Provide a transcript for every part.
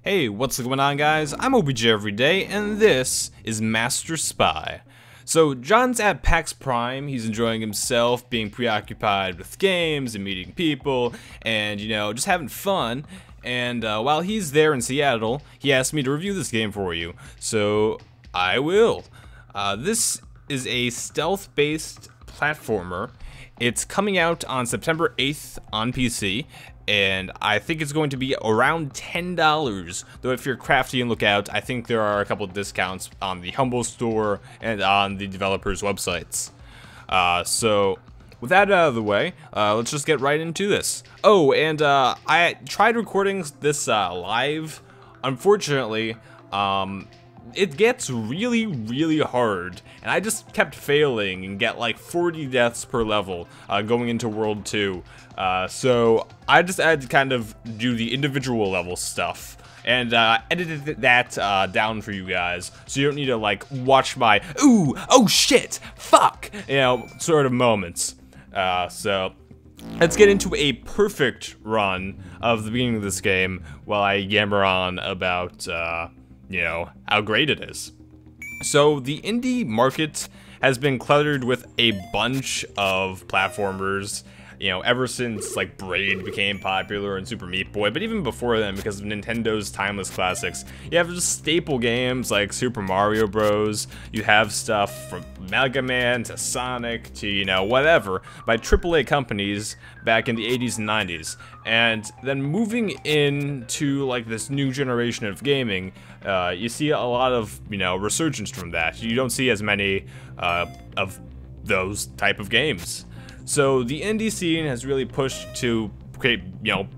Hey, what's going on, guys? I'm OBJ everyday, and this is Master Spy. So, John's at PAX Prime. He's enjoying himself, being preoccupied with games and meeting people, and, just having fun. And while he's there in Seattle, he asked me to review this game for you. So, I will. This is a stealth-based platformer. It's coming out on September 8th on PC, and I think it's going to be around $10, though if you're crafty and look out, I think there are a couple of discounts on the Humble Store and on the developers' websites. So, with that out of the way, let's just get right into this. Oh, and I tried recording this live. Unfortunately, it gets really hard, and I just kept failing and get like 40 deaths per level going into World 2. So I just had to kind of do the individual level stuff and edited that down for you guys, so you don't need to like watch my ooh, oh shit, fuck, sort of moments. So let's get into a perfect run of the beginning of this game while I yammer on about how great it is. So the indie market has been cluttered with a bunch of platformers, ever since like Braid became popular and Super Meat Boy, but even before then, because of Nintendo's timeless classics. You have just staple games like Super Mario Bros. You have stuff from Mega Man to Sonic to, whatever, by AAA companies back in the 80s and 90s. And then moving into like this new generation of gaming, you see a lot of, resurgence from that. You don't see as many of those type of games. So the indie scene has really pushed to create,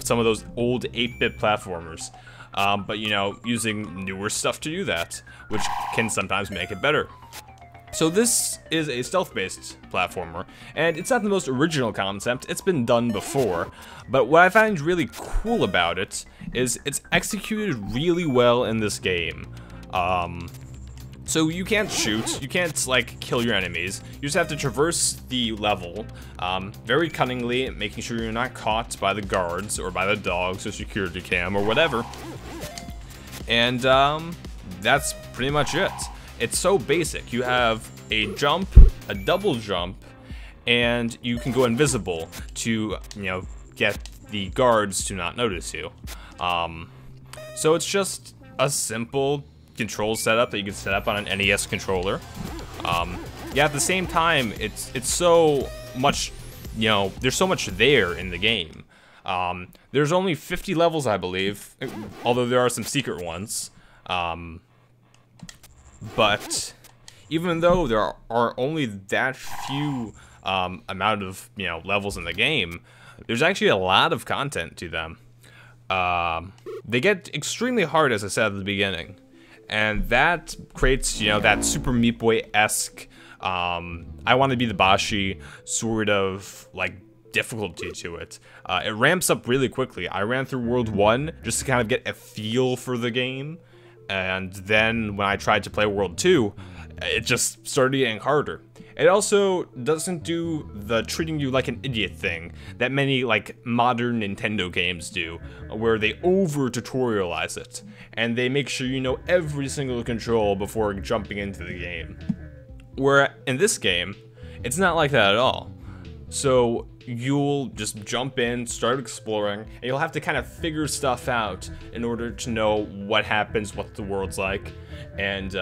some of those old 8-bit platformers, but using newer stuff to do that, which can sometimes make it better. So this is a stealth-based platformer, and it's not the most original concept. It's been done before, but what I find really cool about it is it's executed really well in this game. So you can't shoot, you can't like kill your enemies, you just have to traverse the level very cunningly, making sure you're not caught by the guards or by the dogs or security cam or whatever. And that's pretty much it. It's so basic. You have a jump, a double jump, and you can go invisible to, get the guards to not notice you. So it's just a simple control setup that you can set up on an NES controller. Yeah, at the same time, it's so much, there's so much there in the game. There's only 50 levels, I believe, although there are some secret ones. But even though there are only that few amount of levels in the game, there's actually a lot of content to them. They get extremely hard, as I said at the beginning. And that creates, that Super Meat Boy-esque, I want to be the Bashi sort of, like, difficulty to it. It ramps up really quickly. I ran through World 1 just to kind of get a feel for the game. And then when I tried to play World 2, it just started getting harder. It also doesn't do the treating you like an idiot thing that many like modern Nintendo games do, where they over-tutorialize it, and they make sure you know every single control before jumping into the game. Where in this game, it's not like that at all. So you'll just jump in, start exploring, and you'll have to kind of figure stuff out in order to know what happens, what the world's like, and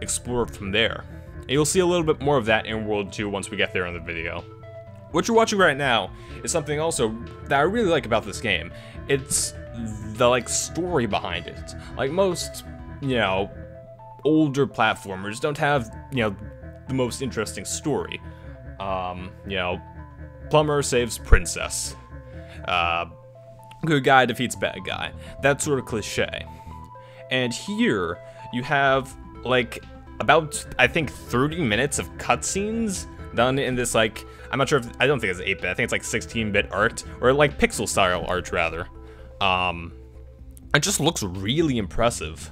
explore from there. And you'll see a little bit more of that in World 2 once we get there in the video. What you're watching right now is something also that I really like about this game. It's the like story behind it. Like most, older platformers don't have, the most interesting story. Plumber saves princess. Good guy defeats bad guy. That sort of cliche. And here you have like about, I think, 30 minutes of cutscenes done in this, like, I'm not sure if, I don't think it's 8-bit, I think it's like 16-bit art, or like pixel style art rather. It just looks really impressive.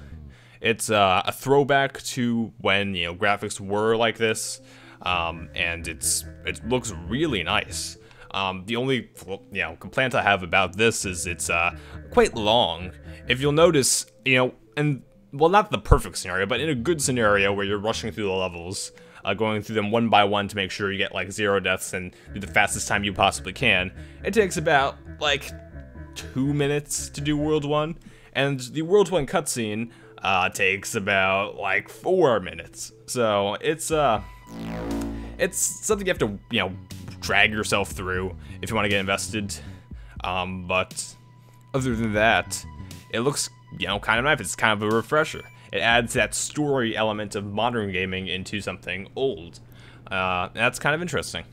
It's a throwback to when, graphics were like this, and it looks really nice. The only complaint I have about this is it's quite long. If you'll notice, and well, not the perfect scenario, but in a good scenario where you're rushing through the levels, going through them one by one to make sure you get like 0 deaths and do the fastest time you possibly can, it takes about like 2 minutes to do World 1, and the World 1 cutscene takes about like 4 minutes. So it's something you have to drag yourself through if you want to get invested. But other than that, it looks kind of nice. It's kind of a refresher. It adds that story element of modern gaming into something old. That's kind of interesting.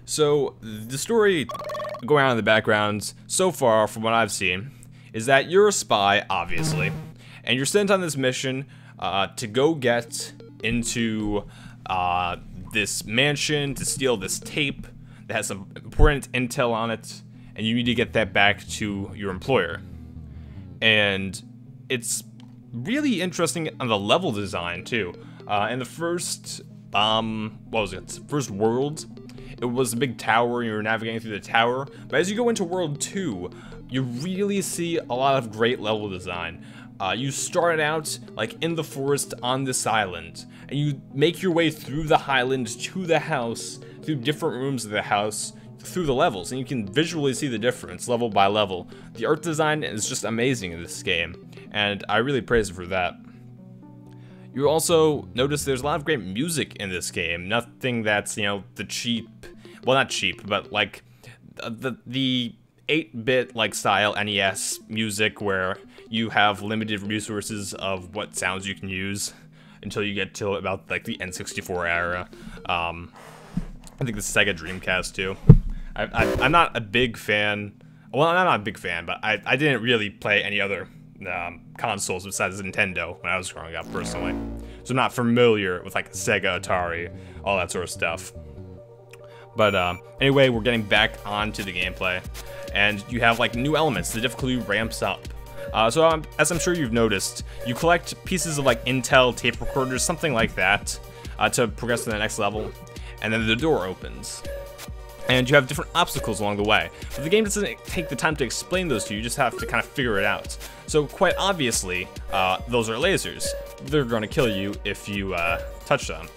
So the story going on in the background so far, from what I've seen, is that you're a spy, obviously, and you're sent on this mission to go get into this mansion to steal this tape that has some important intel on it, and you need to get that back to your employer. And it's really interesting on the level design too. In the first, first world, it was a big tower, and you were navigating through the tower. But as you go into World 2, you really see a lot of great level design. You start out like in the forest on this island, and you make your way through the highland to the house, through different rooms of the house, through the levels, and you can visually see the difference level by level. The art design is just amazing in this game, and I really praise it for that. You also notice there's a lot of great music in this game. Nothing that's, the cheap, well, not cheap, but like the 8-bit like style NES music where you have limited resources of what sounds you can use until you get to about like the N64 era. I think the Sega Dreamcast too. I'm not a big fan. Well, I'm not a big fan, but I didn't really play any other consoles besides Nintendo when I was growing up personally. So I'm not familiar with like Sega, Atari, all that sort of stuff. But anyway, we're getting back onto the gameplay, and you have like new elements. The difficulty ramps up. So as I'm sure you've noticed, you collect pieces of like intel, tape recorders, something like that, to progress to the next level, and then the door opens. And you have different obstacles along the way. But the game doesn't take the time to explain those to you, you just have to kind of figure it out. So quite obviously, those are lasers. They're going to kill you if you touch them.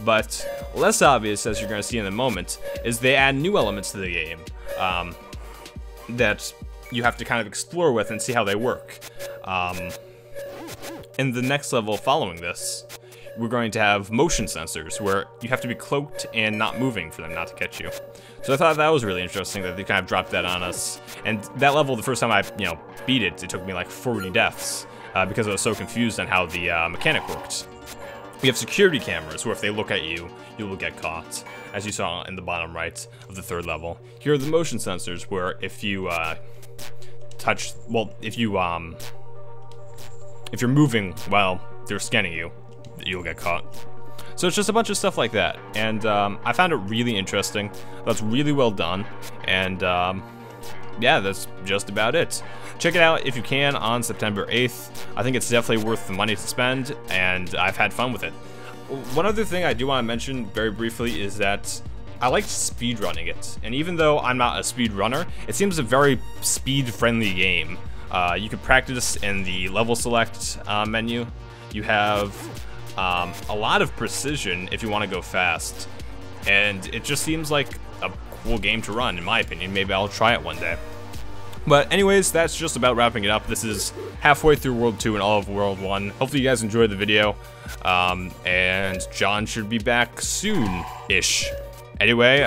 But less obvious, as you're going to see in a moment, is they add new elements to the game that you have to kind of explore with and see how they work. In the next level following this, we're going to have motion sensors where you have to be cloaked and not moving for them not to catch you. So I thought that was really interesting that they kind of dropped that on us. And that level, the first time I beat it, it took me like 40 deaths because I was so confused on how the mechanic worked. We have security cameras where if they look at you, you will get caught, as you saw in the bottom right of the third level. Here are the motion sensors where if you if you're moving while they're scanning you, you'll get caught. So it's just a bunch of stuff like that, and I found it really interesting. That's really well done, and yeah, that's just about it. Check it out if you can on September 8th. I think it's definitely worth the money to spend, and I've had fun with it. One other thing I do want to mention very briefly is that I liked speedrunning it, and even though I'm not a speedrunner, it seems a very speed-friendly game. You can practice in the level select menu. You have a lot of precision if you want to go fast, and it just seems like a cool game to run, in my opinion. Maybe I'll try it one day. But anyways, that's just about wrapping it up. This is halfway through World 2 and all of World 1. Hopefully you guys enjoyed the video, and John should be back soon-ish. Anyway,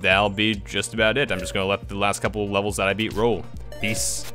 that'll be just about it. I'm just gonna let the last couple of levels that I beat roll. Peace.